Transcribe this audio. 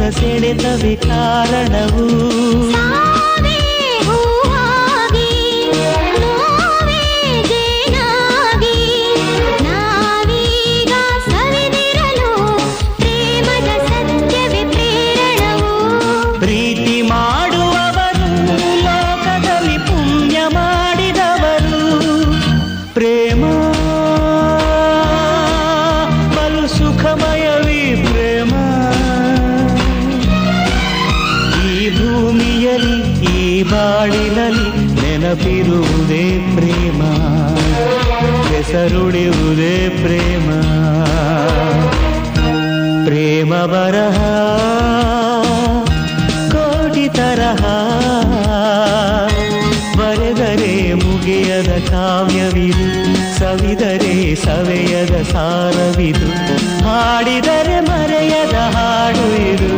ಸೆಳೆತವೇ ಕಾರಣವು. ಪ್ರೀತಿ ಮಾಡುವವರು ಲೋಕದಲ್ಲಿ ಪುಣ್ಯ ಮಾಡಿದವರು. ಪ್ರೇಮ ಬಲು ಸುಖಮಯವೀ ಪ್ರೇಮ. ಈ ಭೂಮಿಯಲ್ಲಿ ಈ ಬಾಳಿನಲ್ಲಿ ನೆನಪಿರುವುದೇ ಪ್ರೇಮ, ಹೆಸರುಳಿಯುವುದೇ ಪ್ರೇಮ. ಪ್ರೇಮ ಬರಹ ಕೋಟಿ ತರಹ, ಬರೆದರೆ ಮುಗಿಯದ ಕಾವ್ಯವಿದು, ಸವಿದರೆ ಸವೆಯದ ಸಾರವಿದು, ಹಾಡಿದರೆ ಮರೆಯದ ಹಾಡು ಇದು.